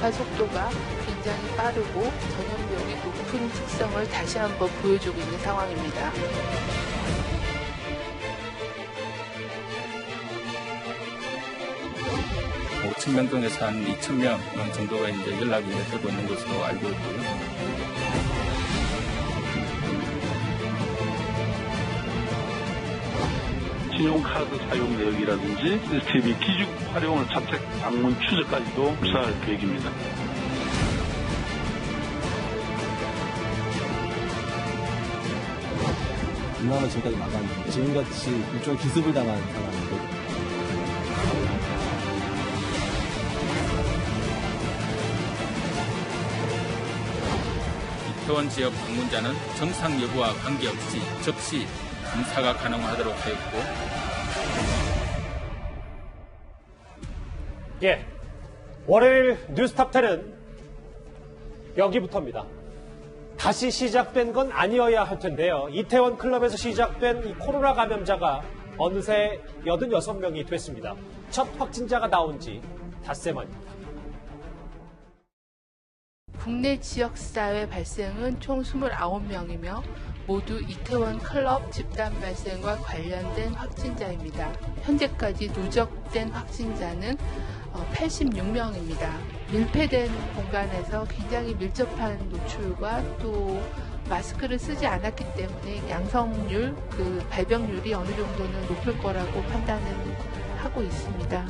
전파 속도가 굉장히 빠르고 전염력이 높은 특성을 다시 한번 보여주고 있는 상황입니다. 청명동에서 한 2,000명 정도가 이제 연락이 되고 있는 것으로 알고 있고요. 신용카드 사용 내역이라든지 CCTV 기준 활용을 자택 방문 추적까지도 수사할 계획입니다. 이만원 지금까지 막았는데 지금같이 일종의 기습을 당한 상황인데 이태원 지역 방문자는 정상 여부와 관계없이 즉시 검사가 가능하도록 하였고, 예, 월요일 뉴스탑10은 여기부터입니다. 다시 시작된 건 아니어야 할 텐데요. 이태원 클럽에서 시작된 이 코로나 감염자가 어느새 86명이 됐습니다. 첫 확진자가 나온 지 닷새 만입니다. 국내 지역사회 발생은 총 29명이며 모두 이태원 클럽 집단 발생과 관련된 확진자입니다. 현재까지 누적된 확진자는 86명입니다. 밀폐된 공간에서 굉장히 밀접한 노출과 또 마스크를 쓰지 않았기 때문에 양성률, 발병률이 어느 정도는 높을 거라고 판단을 하고 있습니다.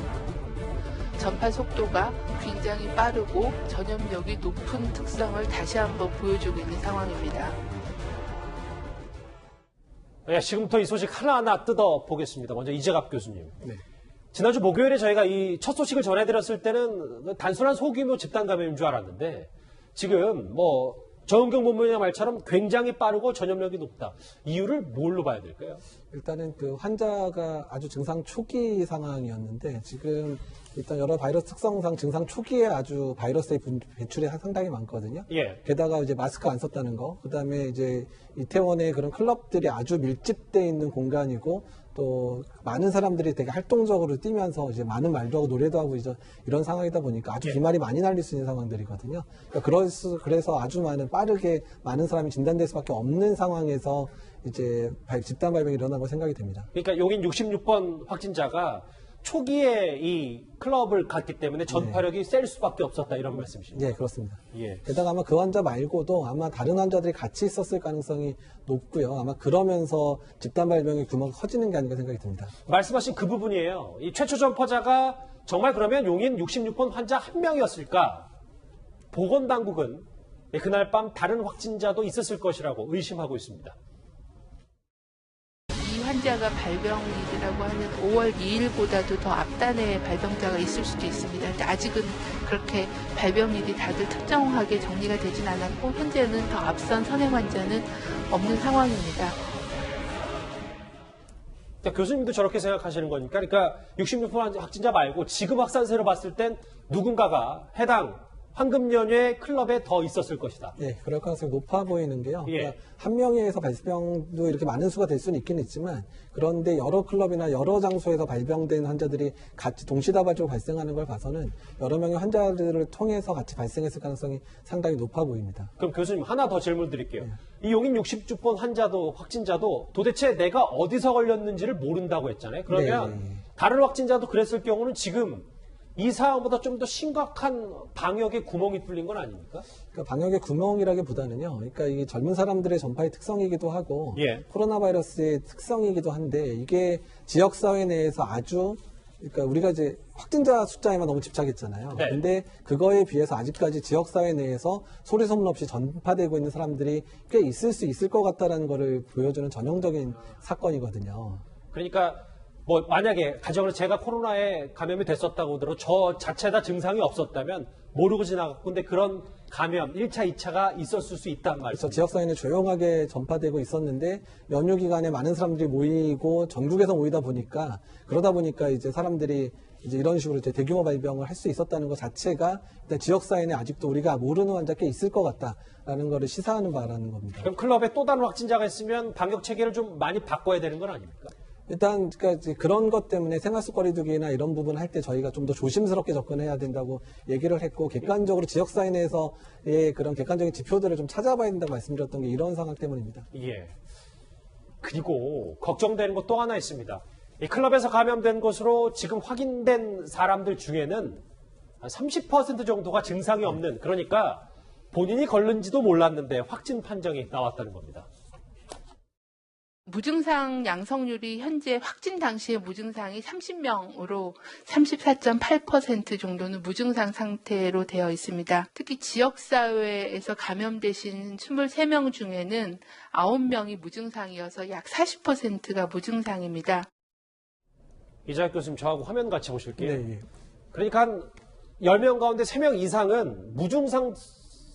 전파 속도가 굉장히 빠르고 전염력이 높은 특성을 다시 한번 보여주고 있는 상황입니다. 네, 지금부터 이 소식 하나하나 뜯어보겠습니다. 먼저 이재갑 교수님. 네. 지난주 목요일에 저희가 이 첫 소식을 전해드렸을 때는 단순한 소규모 집단 감염인 줄 알았는데 지금 정은경 본부장 말처럼 굉장히 빠르고 전염력이 높다. 이유를 뭘로 봐야 될까요? 일단은 그 환자가 아주 증상 초기 상황이었는데 지금 일단 여러 바이러스 특성상 증상 초기에 아주 바이러스의 배출이 상당히 많거든요. 예. 게다가 이제 마스크 안 썼다는 거, 그다음에 이제 이태원의 그런 클럽들이 아주 밀집되어 있는 공간이고 또 많은 사람들이 되게 활동적으로 뛰면서 이제 많은 말도 하고 노래도 하고 이제 이런 상황이다 보니까 아주 비말이 많이 날릴 수 있는 상황들이거든요. 그러니까 그래서 아주 빠르게 많은 사람이 진단될 수밖에 없는 상황에서 이제 집단 발병이 일어나고 생각이 됩니다. 그러니까 여긴 66번 확진자가 초기에 이 클럽을 갔기 때문에 전파력이 셀 수밖에 없었다 이런 말씀이십니까? 네, 그렇습니다. 예. 게다가 아마 그 환자 말고도 아마 다른 환자들이 같이 있었을 가능성이 높고요. 아마 그러면서 집단 발병의 규모가 커지는 게 아닌가 생각이 듭니다. 말씀하신 그 부분이에요. 이 최초 전파자가 정말 그러면 용인 66번 환자 한 명이었을까? 보건당국은 그날 밤 다른 확진자도 있었을 것이라고 의심하고 있습니다. 이 환자가 발병일이라고 하는 5월 2일보다도 더 앞단에 발병자가 있을 수도 있습니다. 근데 아직은 그렇게 발병일이 다들 특정하게 정리가 되진 않았고 현재는 더 앞선 선행 환자는 없는 상황입니다. 교수님도 저렇게 생각하시는 거니까 그러니까 66번 확진자 말고 지금 확산세로 봤을 땐 누군가가 해당 황금연휴의 클럽에 더 있었을 것이다. 네, 그럴 가능성이 높아 보이는 게요. 예. 그러니까 한 명에 의해서 발병도 이렇게 많은 수가 될 수는 있긴 있지만 그런데 여러 클럽이나 여러 장소에서 발병된 환자들이 같이 동시다발적으로 발생하는 걸 봐서는 여러 명의 환자들을 통해서 같이 발생했을 가능성이 상당히 높아 보입니다. 그럼 교수님 하나 더 질문 드릴게요. 이 용인 66번 확진자도 도대체 내가 어디서 걸렸는지를 모른다고 했잖아요. 그러면 다른 확진자도 그랬을 경우는 지금 이 상황보다 좀 더 심각한 방역의 구멍이 뚫린 건 아닙니까? 그러니까 방역의 구멍이라기보다는요. 그러니까 이게 젊은 사람들의 전파의 특성이기도 하고 코로나 바이러스의 특성이기도 한데 이게 지역 사회 내에서 아주 그러니까 우리가 이제 확진자 숫자에만 너무 집착했잖아요. 네. 근데 그거에 비해서 아직까지 지역 사회 내에서 소리 소문 없이 전파되고 있는 사람들이 꽤 있을 수 있을 것 같다라는 거를 보여주는 전형적인 사건이거든요. 그러니까 만약에 가정으로 제가 코로나에 감염이 됐었다고 하더라도 저 자체다 증상이 없었다면 모르고 지나갔고 근데 그런 감염 1차, 2차가 있었을 수 있단 말이죠. 그래서 지역사회는 조용하게 전파되고 있었는데 연휴 기간에 많은 사람들이 모이고 전국에서 모이다 보니까 그러다 보니까 이제 사람들이 이제 이런 식으로 이제 대규모 발병을 할 수 있었다는 것 자체가 일단 지역사회는 아직도 우리가 모르는 환자 꽤 있을 것 같다라는 거를 시사하는 바라는 겁니다. 그럼 클럽에 또 다른 확진자가 있으면 방역 체계를 좀 많이 바꿔야 되는 건 아닙니까? 일단 그러니까 이제 그런 것 때문에 생활속 거리두기나 이런 부분 할 때 저희가 좀 더 조심스럽게 접근해야 된다고 얘기를 했고 객관적으로 지역사회 내에서의 그런 객관적인 지표들을 좀 찾아봐야 된다고 말씀드렸던 게 이런 상황 때문입니다. 예. 그리고 걱정되는 것 또 하나 있습니다. 이 클럽에서 감염된 것으로 지금 확인된 사람들 중에는 한 30% 정도가 증상이 없는, 그러니까 본인이 걸른지도 몰랐는데 확진 판정이 나왔다는 겁니다. 무증상 양성률이 현재 확진 당시의 무증상이 30명으로 34.8% 정도는 무증상 상태로 되어 있습니다. 특히 지역사회에서 감염되신 23명 중에는 9명이 무증상이어서 약 40%가 무증상입니다. 이자혁 교수님, 저하고 화면 같이 보실게요. 네, 예. 그러니까 한 10명 가운데 3명 이상은 무증상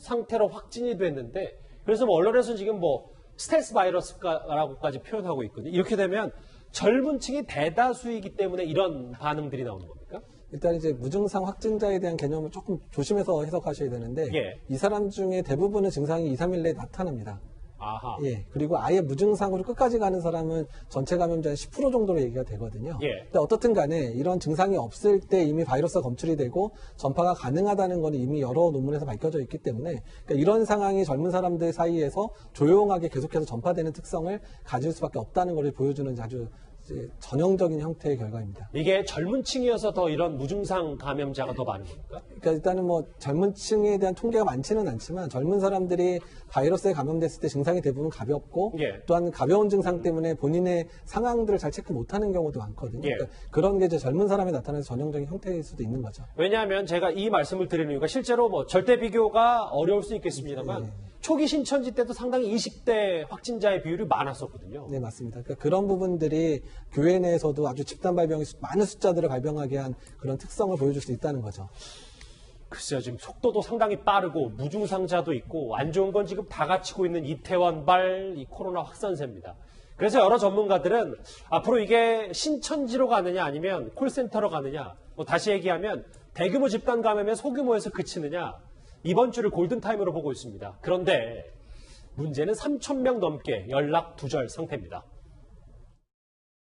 상태로 확진이 됐는데, 그래서 뭐 언론에서는 지금 뭐 스텔스 바이러스라고까지 표현하고 있거든요. 이렇게 되면 젊은 층이 대다수이기 때문에 이런 반응들이 나오는 겁니까? 일단 이제 무증상 확진자에 대한 개념을 조금 조심해서 해석하셔야 되는데 예. 이 사람 중에 대부분은 증상이 2, 3일 내에 나타납니다. 아하. 예. 그리고 아예 무증상으로 끝까지 가는 사람은 전체 감염자의 10% 정도로 얘기가 되거든요. 예. 근데 어떻든 간에 이런 증상이 없을 때 이미 바이러스가 검출이 되고 전파가 가능하다는 건 이미 여러 논문에서 밝혀져 있기 때문에 그러니까 이런 상황이 젊은 사람들 사이에서 조용하게 계속해서 전파되는 특성을 가질 수밖에 없다는 것을 보여주는 아주 이제 전형적인 형태의 결과입니다. 이게 젊은 층이어서 더 이런 무증상 감염자가 더 많은 겁니까? 그러니까 일단은 뭐 젊은 층에 대한 통계가 많지는 않지만 젊은 사람들이 바이러스에 감염됐을 때 증상이 대부분 가볍고 예. 또한 가벼운 증상 때문에 본인의 상황들을 잘 체크 못하는 경우도 많거든요. 예. 그러니까 그런 게 이제 젊은 사람에 나타나는 전형적인 형태일 수도 있는 거죠. 왜냐하면 제가 이 말씀을 드리는 이유가 실제로 뭐 절대 비교가 어려울 수 있겠습니다만 초기 신천지 때도 상당히 20대 확진자의 비율이 많았었거든요. 네, 맞습니다. 그러니까 그런 부분들이 교회 내에서도 아주 집단 발병이 많은 숫자들을 발병하게 한 그런 특성을 보여줄 수 있다는 거죠. 글쎄요, 지금 속도도 상당히 빠르고 무증상자도 있고 안 좋은 건 지금 다 갖추고 있는 이태원발 이 코로나 확산세입니다. 그래서 여러 전문가들은 앞으로 이게 신천지로 가느냐 아니면 콜센터로 가느냐, 뭐 다시 얘기하면 대규모 집단 감염의 소규모에서 그치느냐, 이번 주를 골든타임으로 보고 있습니다. 그런데 문제는 3,000명 넘게 연락 두절 상태입니다.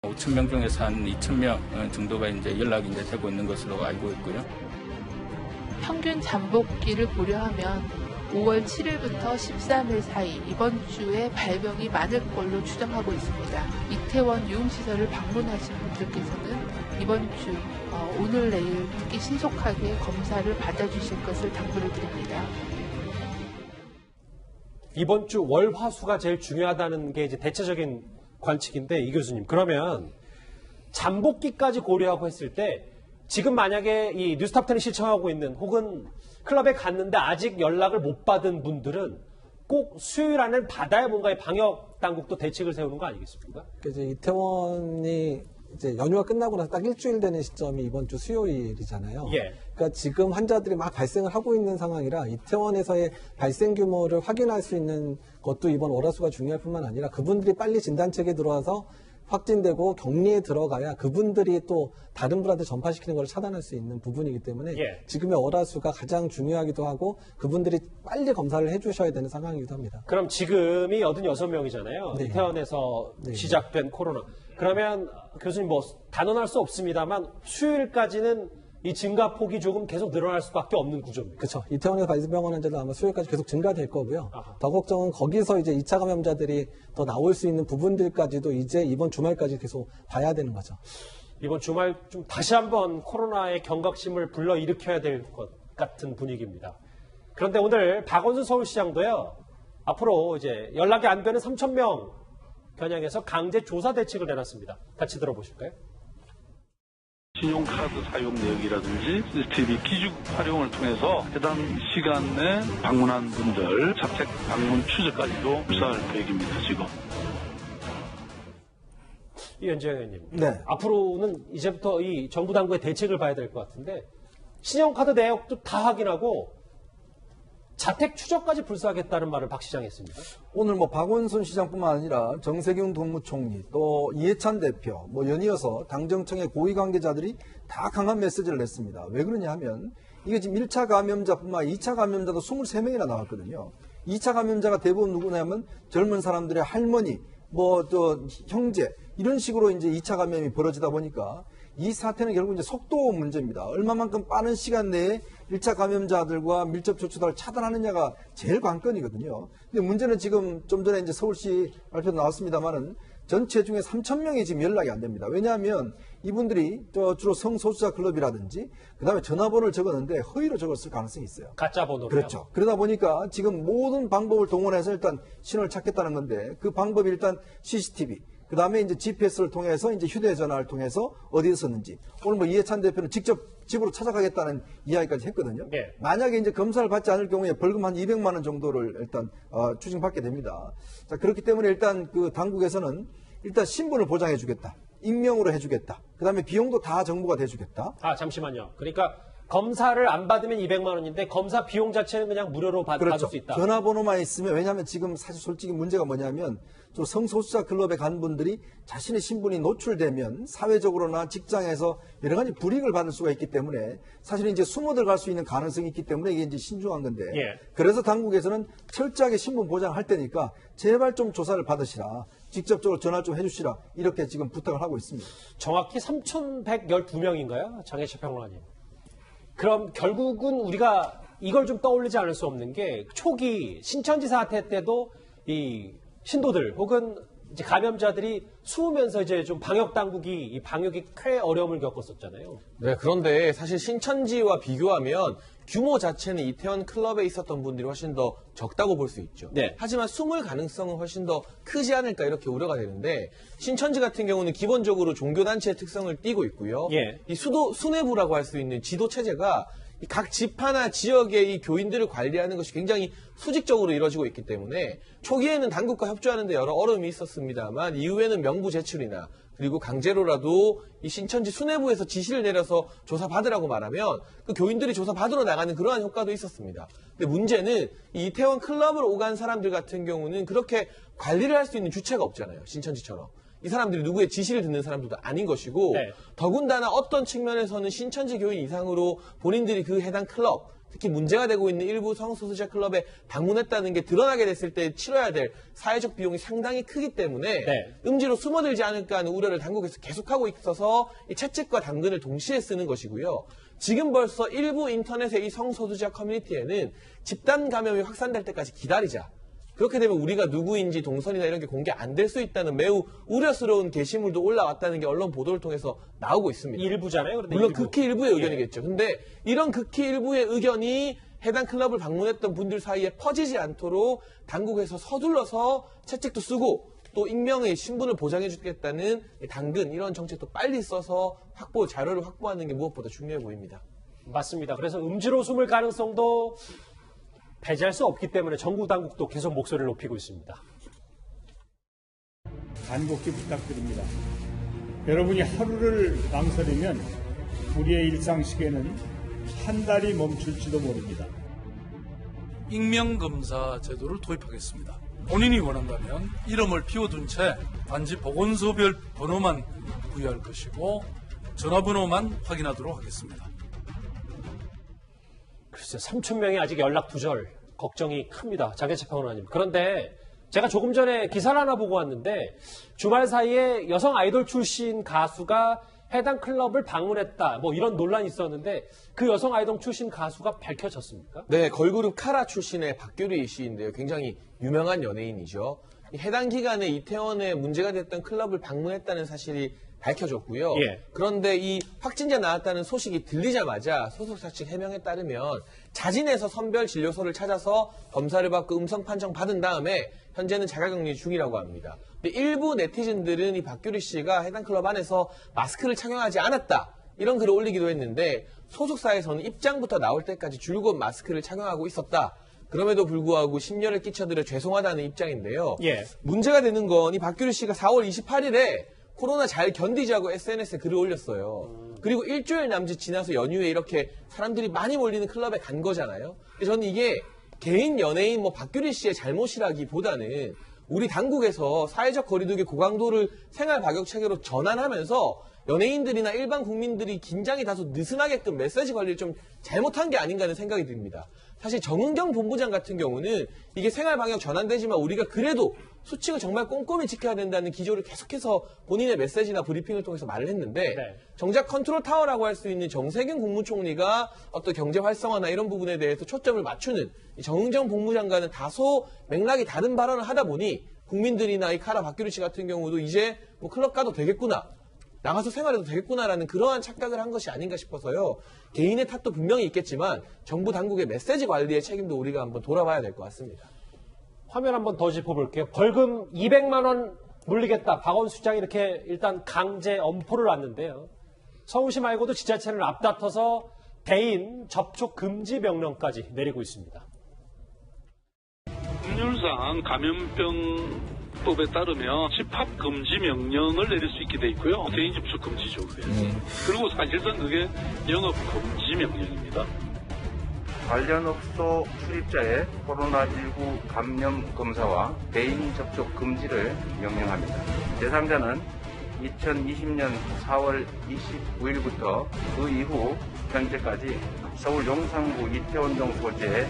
5,000명 중에서 한 2,000명 정도가 이제 연락이 이제 되고 있는 것으로 알고 있고요. 평균 잠복기를 고려하면 5월 7일부터 13일 사이 이번 주에 발병이 많을 걸로 추정하고 있습니다. 이태원 유흥시설을 방문하신 분들께서는 이번 주 오늘 내일 특히 신속하게 검사를 받아주실 것을 당부를 드립니다. 이번 주 월, 화, 수가 제일 중요하다는 게 이제 대체적인 관측인데, 이 교수님, 그러면 잠복기까지 고려하고 했을 때 지금 만약에 이 뉴스탑10이 시청하고 있는 혹은 클럽에 갔는데 아직 연락을 못 받은 분들은 꼭 수요일 안에 받아야 뭔가 방역 당국도 대책을 세우는 거 아니겠습니까? 이제 이태원이 이제 연휴가 끝나고 나서 딱 일주일 되는 시점이 이번 주 수요일이잖아요. 예. 그러니까 지금 환자들이 막 발생을 하고 있는 상황이라 이태원에서의 발생 규모를 확인할 수 있는 것도 이번 월화수가 중요할 뿐만 아니라 그분들이 빨리 진단책에 들어와서 확진되고 격리에 들어가야 그분들이 또 다른 분한테 전파시키는 걸 차단할 수 있는 부분이기 때문에 예. 지금의 월화수가 가장 중요하기도 하고 그분들이 빨리 검사를 해주셔야 되는 상황이기도 합니다. 그럼 지금이 86명이잖아요. 네. 이태원에서 네. 시작된 코로나. 그러면 교수님 뭐 단언할 수 없습니다만 수요일까지는 이 증가폭이 조금 계속 늘어날 수밖에 없는 구조입니다. 그렇죠. 이태원에서 발병원 환자도 아마 수요일까지 계속 증가될 거고요. 아하. 더 걱정은 거기서 이제 2차 감염자들이 더 나올 수 있는 부분들까지도 이제 이번 주말까지 계속 봐야 되는 거죠. 이번 주말 좀 다시 한번 코로나의 경각심을 불러일으켜야 될 것 같은 분위기입니다. 그런데 오늘 박원순 서울시장도요, 앞으로 이제 연락이 안 되는 3,000명 겨냥해서 강제 조사 대책을 내놨습니다. 같이 들어보실까요? 신용카드 사용 내역이라든지 CCTV 기준 활용을 통해서 해당 시간 내 방문한 분들 자택 방문 추적까지도 수사할 계획입니다, 지금. 이현재 의원님. 네. 앞으로는 이제부터 이 정부 당국의 대책을 봐야 될 것 같은데, 신용카드 내역도 다 확인하고 자택 추적까지 불사하겠다는 말을 박 시장이 했습니다. 오늘 뭐 박원순 시장뿐만 아니라 정세균 국무총리 또 이해찬 대표 뭐 연이어서 당정청의 고위 관계자들이 다 강한 메시지를 냈습니다. 왜 그러냐 하면 이게 지금 1차 감염자뿐만 아니라 2차 감염자도 23명이나 나왔거든요. 2차 감염자가 대부분 누구냐면 젊은 사람들의 할머니, 뭐 또 형제 이런 식으로 이제 2차 감염이 벌어지다 보니까 이 사태는 결국 이제 속도 문제입니다. 얼마만큼 빠른 시간 내에 1차 감염자들과 밀접 접촉자를 차단하느냐가 제일 관건이거든요. 근데 문제는 지금 좀 전에 이제 서울시 발표도 나왔습니다만은 전체 중에 3,000명이 지금 연락이 안 됩니다. 왜냐하면 이분들이 주로 성소수자 클럽이라든지 그다음에 전화번호를 적었는데 허위로 적었을 가능성이 있어요. 가짜 번호로요? 그렇죠. 그러다 보니까 지금 모든 방법을 동원해서 일단 신호를 찾겠다는 건데 그 방법이 일단 CCTV, 그 다음에 이제 GPS를 통해서 이제 휴대전화를 통해서 어디에 썼는지. 오늘 뭐 이해찬 대표는 직접 집으로 찾아가겠다는 이야기까지 했거든요. 네. 만약에 이제 검사를 받지 않을 경우에 벌금 한 200만 원 정도를 일단 추징받게 됩니다. 자, 그렇기 때문에 일단 그 당국에서는 일단 신분을 보장해 주겠다. 익명으로 해주겠다. 그 다음에 비용도 다 정부가 대주겠다. 아, 잠시만요. 그러니까 검사를 안 받으면 200만 원인데 검사 비용 자체는 그냥 무료로 받을 수 있다. 전화번호만 있으면, 왜냐하면 지금 사실 솔직히 문제가 뭐냐면 저 성소수자 클럽에 간 분들이 자신의 신분이 노출되면 사회적으로나 직장에서 여러 가지 불이익을 받을 수가 있기 때문에 사실은 이제 숨어 들어갈 수 있는 가능성이 있기 때문에 이게 이제 신중한 건데 예. 그래서 당국에서는 철저하게 신분 보장할 테니까 제발 좀 조사를 받으시라. 직접적으로 전화 좀 해주시라. 이렇게 지금 부탁을 하고 있습니다. 정확히 3,112명인가요? 장혜철 평론가님. 그럼 결국은 우리가 이걸 좀 떠올리지 않을 수 없는 게 초기 신천지 사태 때도 이 신도들 혹은 이제 감염자들이 숨으면서 이제 좀 방역 당국이 이 방역이 꽤 어려움을 겪었었잖아요. 네, 그런데 사실 신천지와 비교하면 규모 자체는 이태원 클럽에 있었던 분들이 훨씬 더 적다고 볼 수 있죠. 네. 하지만 숨을 가능성은 훨씬 더 크지 않을까 이렇게 우려가 되는데 신천지 같은 경우는 기본적으로 종교단체의 특성을 띠고 있고요. 예. 이 수뇌부라고 할 수 있는 지도 체제가 각 지파나 지역의 이 교인들을 관리하는 것이 굉장히 수직적으로 이루어지고 있기 때문에 초기에는 당국과 협조하는 데 여러 어려움이 있었습니다만 이후에는 명부 제출이나 그리고 강제로라도 이 신천지 수뇌부에서 지시를 내려서 조사받으라고 말하면 그 교인들이 조사받으러 나가는 그러한 효과도 있었습니다. 근데 문제는 이 이태원 클럽을 오간 사람들 같은 경우는 그렇게 관리를 할 수 있는 주체가 없잖아요. 신천지처럼. 이 사람들이 누구의 지시를 듣는 사람들도 아닌 것이고 네. 더군다나 어떤 측면에서는 신천지 교인 이상으로 본인들이 그 해당 클럽 특히 문제가 되고 있는 일부 성소수자 클럽에 방문했다는 게 드러나게 됐을 때 치러야 될 사회적 비용이 상당히 크기 때문에 네. 음지로 숨어들지 않을까 하는 우려를 당국에서 계속하고 있어서 이 채찍과 당근을 동시에 쓰는 것이고요. 지금 벌써 일부 인터넷의 이 성소수자 커뮤니티에는 집단 감염이 확산될 때까지 기다리자. 그렇게 되면 우리가 누구인지 동선이나 이런 게 공개 안 될 수 있다는 매우 우려스러운 게시물도 올라왔다는 게 언론 보도를 통해서 나오고 있습니다. 일부잖아요. 그런데 물론 일부. 극히 일부의 의견이겠죠. 근데 이런 극히 일부의 의견이 해당 클럽을 방문했던 분들 사이에 퍼지지 않도록 당국에서 서둘러서 채찍도 쓰고 또 익명의 신분을 보장해 주겠다는 당근 이런 정책도 빨리 써서 자료를 확보하는 게 무엇보다 중요해 보입니다. 맞습니다. 그래서 음지로 숨을 가능성도 배제할 수 없기 때문에 정부 당국도 계속 목소리를 높이고 있습니다. 간곡히 부탁드립니다. 여러분이 하루를 망설이면 우리의 일상 시계는 한 달이 멈출지도 모릅니다. 익명검사 제도를 도입하겠습니다. 본인이 원한다면 이름을 비워둔 채 단지 보건소별 번호만 부여할 것이고 전화번호만 확인하도록 하겠습니다. 글쎄 3,000명이 아직 연락 두절 걱정이 큽니다. 장혜철 평론가님. 그런데 제가 조금 전에 기사를 하나 보고 왔는데 주말 사이에 여성 아이돌 출신 가수가 해당 클럽을 방문했다. 뭐 이런 논란이 있었는데 그 여성 아이돌 출신 가수가 밝혀졌습니까? 네, 걸그룹 카라 출신의 박규리 씨인데요. 굉장히 유명한 연예인이죠. 해당 기간에 이태원에 문제가 됐던 클럽을 방문했다는 사실이 밝혀졌고요. 예. 그런데 이 확진자 나왔다는 소식이 들리자마자 소속사 측 해명에 따르면 자진해서 선별 진료소를 찾아서 검사를 받고 음성 판정 받은 다음에 현재는 자가격리 중이라고 합니다. 근데 일부 네티즌들은 이 박규리 씨가 해당 클럽 안에서 마스크를 착용하지 않았다. 이런 글을 올리기도 했는데 소속사에서는 입장부터 나올 때까지 줄곧 마스크를 착용하고 있었다. 그럼에도 불구하고 심려를 끼쳐드려 죄송하다는 입장인데요. 예. 문제가 되는 건 이 박규리 씨가 4월 28일에 코로나 잘 견디자고 SNS에 글을 올렸어요. 그리고 일주일 남짓 지나서 연휴에 이렇게 사람들이 많이 몰리는 클럽에 간 거잖아요. 저는 이게 개인 연예인 박규리 씨의 잘못이라기보다는 우리 당국에서 사회적 거리두기 고강도를 생활 방역 체계로 전환하면서 연예인들이나 일반 국민들이 긴장이 다소 느슨하게끔 메시지 관리를 좀 잘못한 게 아닌가 하는 생각이 듭니다. 사실 정은경 본부장 같은 경우는 이게 생활방역 전환되지만 우리가 그래도 수칙을 정말 꼼꼼히 지켜야 된다는 기조를 계속해서 본인의 메시지나 브리핑을 통해서 말을 했는데 네. 정작 컨트롤 타워라고 할 수 있는 정세균 국무총리가 어떤 경제 활성화나 이런 부분에 대해서 초점을 맞추는 이 정은경 본부장과는 다소 맥락이 다른 발언을 하다 보니 국민들이나 이 카라 박규리 씨 같은 경우도 이제 뭐 클럽 가도 되겠구나. 나가서 생활해도 되겠구나라는 그러한 착각을 한 것이 아닌가 싶어서요. 개인의 탓도 분명히 있겠지만 정부 당국의 메시지 관리의 책임도 우리가 한번 돌아봐야 될 것 같습니다. 화면 한번 더 짚어볼게요. 벌금 200만 원 물리겠다. 박원순 시장이 이렇게 일단 강제 엄포를 놨는데요. 서울시 말고도 지자체를 앞다퉈서 대인 접촉 금지 명령까지 내리고 있습니다. 법률상 감염병법에 따르면 집합 금지 명령을 내릴 수 있게 돼 있고요. 대인 접촉 금지죠. 그게. 그리고 사실상 그게 영업 금지 명령입니다. 관련 업소 출입자의 코로나19 감염 검사와 대인 접촉 금지를 명령합니다. 대상자는 2020년 4월 29일부터 그 이후 현재까지 서울 용산구 이태원동 소재의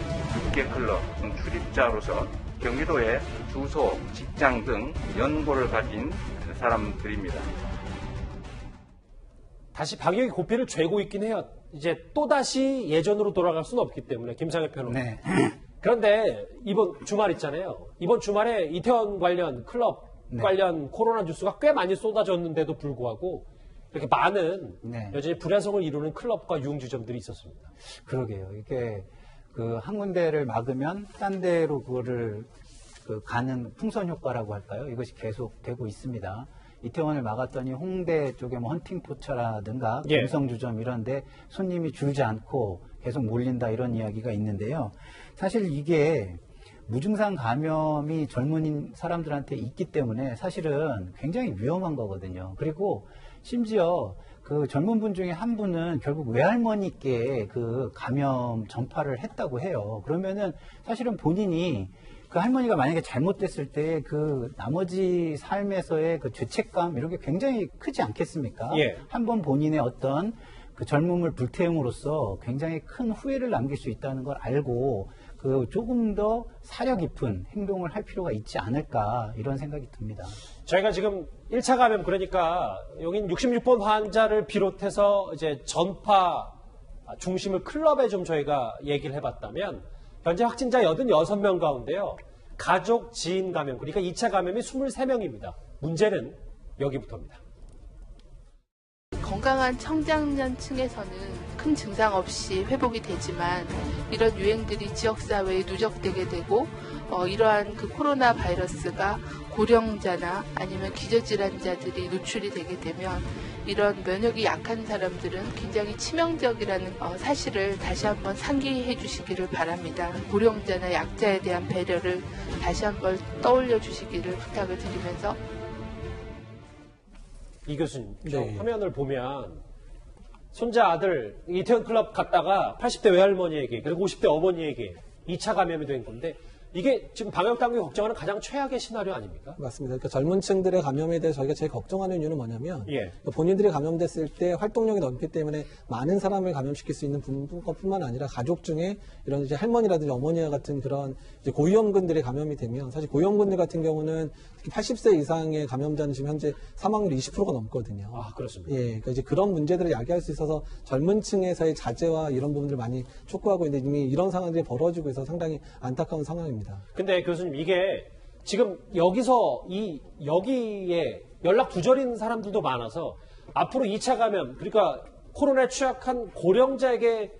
6개 클럽 출입자로서 경기도의 주소, 직장 등 연고를 가진 사람들입니다. 다시 방역의 고삐를 죄고 있긴 해요. 이제 또다시 예전으로 돌아갈 수는 없기 때문에 김상현 평론가. 네. 그런데 이번 주말 있잖아요. 이번 주말에 이태원 관련 클럽 관련 코로나 뉴스가 꽤 많이 쏟아졌는데도 불구하고 이렇게 많은 여전히 불야성을 이루는 클럽과 유흥주점들이 있었습니다. 그러게요. 이게 그 한 군데를 막으면 딴 데로 그거를 가는 풍선 효과라고 할까요? 이것이 계속 되고 있습니다. 이태원을 막았더니 홍대 쪽에 뭐 헌팅포차라든가 금성주점 이런데 손님이 줄지 않고 계속 몰린다 이런 이야기가 있는데요. 사실 이게 무증상 감염이 젊은 사람들한테 있기 때문에 사실은 굉장히 위험한 거거든요. 그리고 심지어 그 젊은 분 중에 한 분은 결국 외할머니께 그 감염 전파를 했다고 해요. 그러면은 사실은 본인이 그 할머니가 만약에 잘못됐을 때 그 나머지 삶에서의 그 죄책감 이런 게 굉장히 크지 않겠습니까? 한번 본인의 어떤 그 젊음을 불태움으로써 굉장히 큰 후회를 남길 수 있다는 걸 알고 그 조금 더 사려 깊은 행동을 할 필요가 있지 않을까 이런 생각이 듭니다. 저희가 지금 1차 감염 그러니까 여긴 66번 환자를 비롯해서 이제 전파 중심을 클럽에 좀 저희가 얘기를 해봤다면 현재 확진자 86명 가운데요. 가족, 지인 감염, 그러니까 2차 감염이 23명입니다. 문제는 여기부터입니다. 건강한 청장년층에서는 큰 증상 없이 회복이 되지만 이런 유행들이 지역사회에 누적되게 되고 이러한 그 코로나 바이러스가 고령자나 아니면 기저질환자들이 노출이 되게 되면 이런 면역이 약한 사람들은 굉장히 치명적이라는 사실을 다시 한번 상기해 주시기를 바랍니다. 고령자나 약자에 대한 배려를 다시 한번 떠올려 주시기를 부탁을 드리면서 이 교수님, 저 화면을 보면 손자 아들 이태원 클럽 갔다가 80대 외할머니에게 그리고 50대 어머니에게 2차 감염이 된 건데 이게 지금 방역당국이 걱정하는 가장 최악의 시나리오 아닙니까? 맞습니다. 그러니까 젊은 층들의 감염에 대해서 저희가 제일 걱정하는 이유는 뭐냐면 본인들이 감염됐을 때 활동력이 넓기 때문에 많은 사람을 감염시킬 수 있는 것뿐만 아니라 가족 중에 이런 이제 할머니라든지 어머니와 같은 그런 이제 고위험군들이 감염이 되면 사실 고위험군들 같은 경우는 80세 이상의 감염자는 지금 현재 사망률이 20%가 넘거든요. 아, 그렇습니다. 그러니까 이제 그런 문제들을 야기할 수 있어서 젊은 층에서의 자제와 이런 부분들을 많이 촉구하고 있는데 이미 이런 상황들이 벌어지고 있어서 상당히 안타까운 상황입니다. 근데 교수님 이게 지금 여기에 연락 두절인 사람들도 많아서 앞으로 2차 감염 그러니까 코로나에 취약한 고령자에게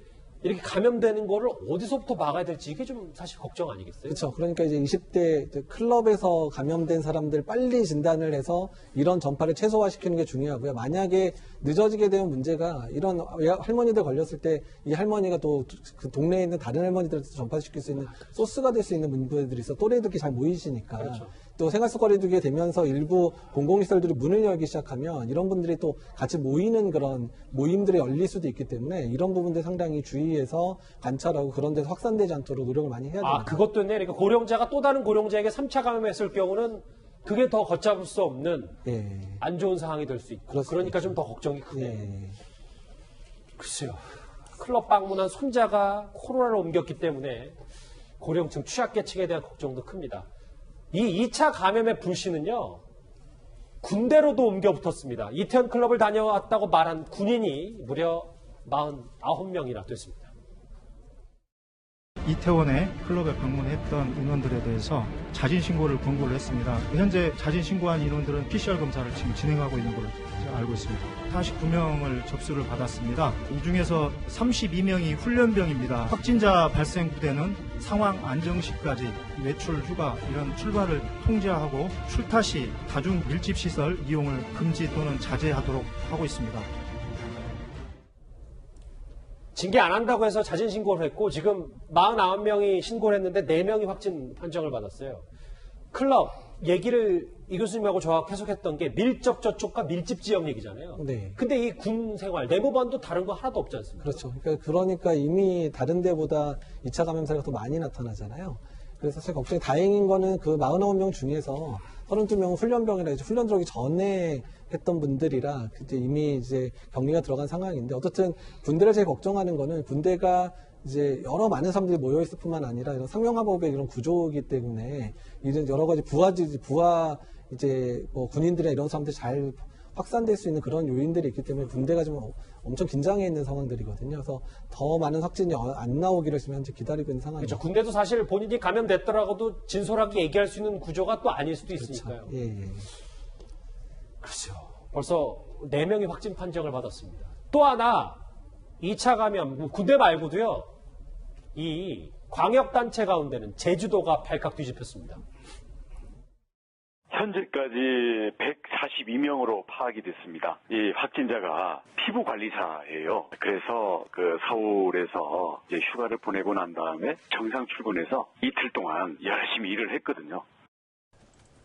이렇게 감염되는 거를 어디서부터 막아야 될지 이게 좀 사실 걱정 아니겠어요? 그렇죠. 그러니까 이제 20대 클럽에서 감염된 사람들 빨리 진단을 해서 이런 전파를 최소화시키는 게 중요하고요. 만약에 늦어지게 되면 문제가 이런 할머니들 걸렸을 때 이 할머니가 또 그 동네에 있는 다른 할머니들한테 전파시킬 수 있는 소스가 될 수 있는 분들이 있어 또래들이 잘 모이시니까. 그렇죠. 또 생활속 거리두기에 되면서 일부 공공시설들이 문을 열기 시작하면 이런 분들이 또 같이 모이는 그런 모임들이 열릴 수도 있기 때문에 이런 부분들 상당히 주의해서 관찰하고 그런 데서 확산되지 않도록 노력을 많이 해야 됩니다. 아, 그것도 있네. 그러니까 고령자가 또 다른 고령자에게 3차 감염했을 경우는 그게 더 걷잡을 수 없는 안 좋은 상황이 될 수 있고 그렇습니다. 그러니까 좀 더 걱정이 크네요. 글쎄요. 클럽 방문한 손자가 코로나를 옮겼기 때문에 고령층 취약계층에 대한 걱정도 큽니다. 이 2차 감염의 불씨는요, 군대로도 옮겨 붙었습니다. 이태원 클럽을 다녀왔다고 말한 군인이 무려 49명이나 됐습니다. 이태원에 클럽에 방문했던 인원들에 대해서 자진신고를 권고를 했습니다. 현재 자진신고한 인원들은 PCR 검사를 지금 진행하고 있는 걸로 제가 알고 있습니다. 49명을 접수를 받았습니다. 이 중에서 32명이 훈련병입니다. 확진자 발생 부대는 상황 안정 시까지 외출, 휴가 이런 출발을 통제하고 출타 시 다중 밀집 시설 이용을 금지 또는 자제하도록 하고 있습니다. 징계 안 한다고 해서 자진 신고를 했고 지금 49명이 신고를 했는데 4명이 확진 판정을 받았어요. 클럽 얘기를 이 교수님하고 저하고 계속했던 게 밀접 접촉과 밀집 지역 얘기잖아요. 네. 근데 이 군 생활, 내무반도 다른 거 하나도 없지 않습니까? 그렇죠. 그러니까 이미 다른 데보다 2차 감염 사례가 더 많이 나타나잖아요. 그래서 사실 걱정이 다행인 거는 그 49명 중에서 32명은 훈련병이라 이제 훈련 들어오기 전에 했던 분들이라 이제 이미 이제 격리가 들어간 상황인데 어쨌든 군대를 제일 걱정하는 거는 군대가 이제 여러 많은 사람들이 모여 있을 뿐만 아니라 이런 상명하복의 이런 구조이기 때문에 이런 여러 가지 부하 이제 뭐 군인들이나 이런 사람들이 잘 확산될 수 있는 그런 요인들이 있기 때문에 군대가 좀 엄청 긴장해 있는 상황들이거든요. 그래서 더 많은 확진이 안 나오기를 지금 현재 기다리고 있는 상황이죠. 그렇죠. 군대도 사실 본인이 감염됐더라고도 진솔하게 얘기할 수 있는 구조가 또 아닐 수도 있으니까요. 그렇죠. 예. 그렇죠. 벌써 4명이 확진 판정을 받았습니다. 또 하나 2차 감염, 군대 말고도요. 이 광역단체 가운데는 제주도가 발칵 뒤집혔습니다. 현재까지 142명으로 파악이 됐습니다. 이 확진자가 피부관리사예요. 그래서 그 서울에서 이제 휴가를 보내고 난 다음에 정상 출근해서 이틀 동안 열심히 일을 했거든요.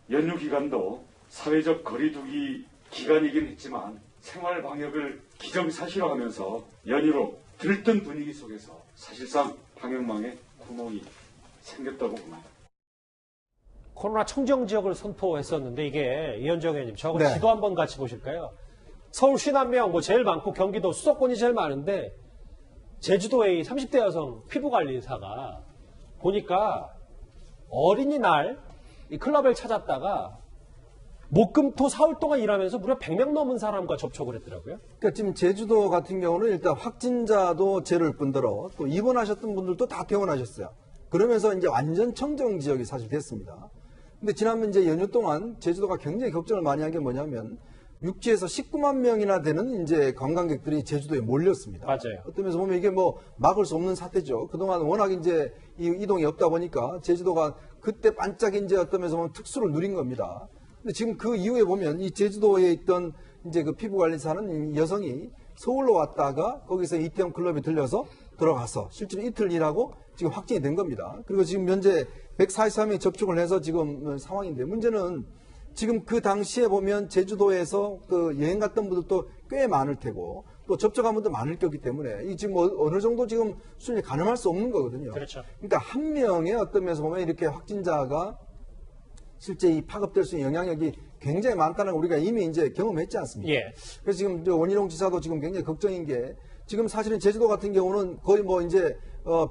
연휴 기간도 사회적 거리두기 기간이긴 했지만 생활 방역을 기정사실화하면서 연휴로 들뜬 분위기 속에서 사실상 방역망에 구멍이 생겼다고 봅니다. 코로나 청정 지역을 선포했었는데 이게 이현정 의원님 저하고 네. 지도 한번 같이 보실까요? 서울 51명 뭐 제일 많고 경기도 수도권이 제일 많은데 제주도의 30대 여성 피부관리사가 보니까 어린이날 이 클럽을 찾았다가 목금토 사흘 동안 일하면서 무려 100명 넘은 사람과 접촉을 했더라고요. 그러니까 지금 제주도 같은 경우는 일단 확진자도 제로일 뿐더러 또 입원하셨던 분들도 다 퇴원하셨어요. 그러면서 이제 완전 청정 지역이 사실 됐습니다. 근데 지난번 이제 연휴 동안 제주도가 굉장히 걱정을 많이 한 게 뭐냐면 육지에서 19만 명이나 되는 이제 관광객들이 제주도에 몰렸습니다. 맞아요. 어떤 면에서 보면 이게 뭐 막을 수 없는 사태죠. 그동안 워낙 이제 이동이 없다 보니까 제주도가 그때 반짝 이제 어떤 면에서 보면 특수를 누린 겁니다. 근데 지금 그 이후에 보면 이 제주도에 있던 이제 그 피부관리사는 여성이 서울로 왔다가 거기서 이태원 클럽에 들려서 들어가서 실제로 이틀 일하고 지금 확진이 된 겁니다. 그리고 지금 현재 143명이 접촉을 해서 지금 상황인데 문제는 지금 그 당시에 보면 제주도에서 그 여행 갔던 분들도 꽤 많을 테고 또 접촉한 분도 많을 거기 때문에 이 지금 어느 정도 지금 수준이 가늠할 수 없는 거거든요. 그렇죠. 그러니까 한 명의 어떤 면에서 보면 이렇게 확진자가 실제 이 파급될 수 있는 영향력이 굉장히 많다는 걸 우리가 이미 이제 경험했지 않습니까? 예. 그래서 지금 원희룡 지사도 지금 굉장히 걱정인 게 지금 사실은 제주도 같은 경우는 거의 뭐 이제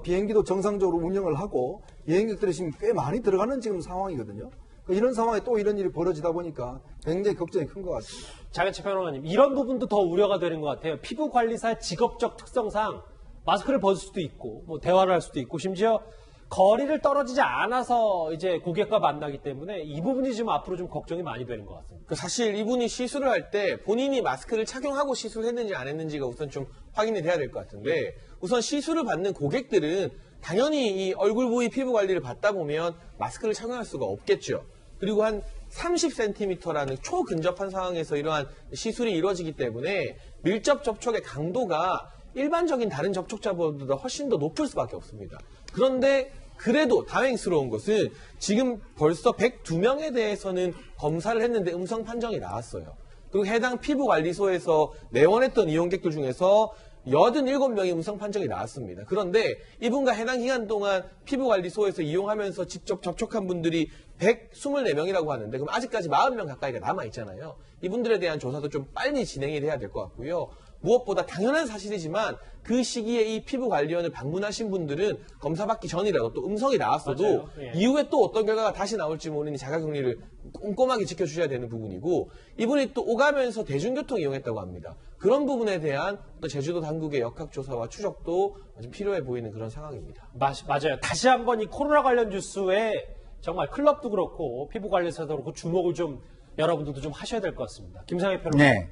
비행기도 정상적으로 운영을 하고 여행객들이 지금 꽤 많이 들어가는 지금 상황이거든요. 이런 상황에 또 이런 일이 벌어지다 보니까 굉장히 걱정이 큰 것 같습니다. 장현철 평론가님, 이런 부분도 더 우려가 되는 것 같아요. 피부관리사의 직업적 특성상 마스크를 벗을 수도 있고, 뭐 대화를 할 수도 있고, 심지어 거리를 떨어지지 않아서 이제 고객과 만나기 때문에 이 부분이 지금 앞으로 좀 걱정이 많이 되는 것 같습니다. 사실 이분이 시술을 할 때 본인이 마스크를 착용하고 시술을 했는지 안 했는지가 우선 좀 확인이 돼야 될 것 같은데 우선 시술을 받는 고객들은 당연히 이 얼굴 부위 피부 관리를 받다 보면 마스크를 착용할 수가 없겠죠. 그리고 한 30cm라는 초근접한 상황에서 이러한 시술이 이루어지기 때문에 밀접 접촉의 강도가 일반적인 다른 접촉자보다 훨씬 더 높을 수밖에 없습니다. 그런데 그래도 다행스러운 것은 지금 벌써 102명에 대해서는 검사를 했는데 음성 판정이 나왔어요. 그리고 해당 피부관리소에서 내원했던 이용객들 중에서 87명의 음성 판정이 나왔습니다. 그런데 이분과 해당 기간 동안 피부관리소에서 이용하면서 직접 접촉한 분들이 124명이라고 하는데 그럼 아직까지 40명 가까이가 남아있잖아요. 이분들에 대한 조사도 좀 빨리 진행이 돼야 될 것 같고요. 무엇보다 당연한 사실이지만 그 시기에 이 피부관리원을 방문하신 분들은 검사받기 전이라도 또 음성이 나왔어도 예. 이후에 또 어떤 결과가 다시 나올지 모르니 자가격리를 꼼꼼하게 지켜주셔야 되는 부분이고, 이분이 또 오가면서 대중교통 이용했다고 합니다. 그런 부분에 대한 또 제주도 당국의 역학조사와 추적도 좀 필요해 보이는 그런 상황입니다. 맞아요. 다시 한번 이 코로나 관련 뉴스에 정말 클럽도 그렇고 피부관리사도 그렇고 주목을 좀 여러분들도 좀 하셔야 될 것 같습니다. 김상희 평론가. 네.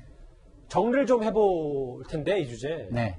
정리를 좀 해볼 텐데, 이 주제. 네.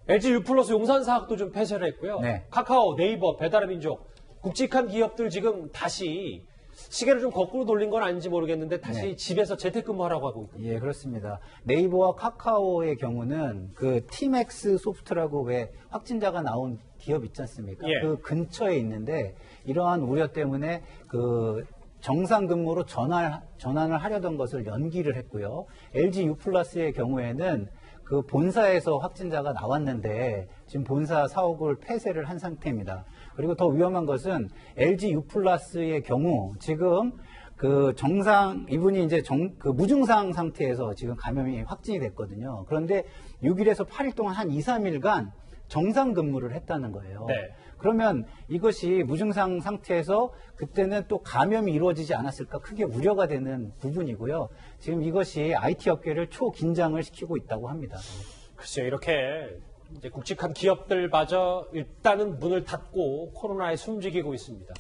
LG U+ 용산사학도 좀 폐쇄를 했고요. 네. 카카오, 네이버, 배달의 민족, 굵직한 기업들 지금 다시 시계를 좀 거꾸로 돌린 건 아닌지 모르겠는데 다시 네. 집에서 재택근무하라고 하고 있거든요. 예, 그렇습니다. 네이버와 카카오의 경우는 그 티맥스 소프트라고 왜 확진자가 나온 기업 있지 않습니까? 예. 그 근처에 있는데 이러한 우려 때문에 그 정상 근무로 전환을 하려던 것을 연기를 했고요. LG U+의 경우에는 그 본사에서 확진자가 나왔는데 지금 본사 사옥을 폐쇄를 한 상태입니다. 그리고 더 위험한 것은 LG U+의 경우 지금 그 이분이 이제 그 무증상 상태에서 지금 감염이 확진이 됐거든요. 그런데 6일에서 8일 동안 한 2, 3일간 정상 근무를 했다는 거예요. 네. 그러면 이것이 무증상 상태에서 그때는 또 감염이 이루어지지 않았을까 크게 우려가 되는 부분이고요. 지금 이것이 IT 업계를 초긴장을 시키고 있다고 합니다. 글쎄요, 이렇게 이제 굵직한 기업들마저 일단은 문을 닫고 코로나에 숨지기고 있습니다.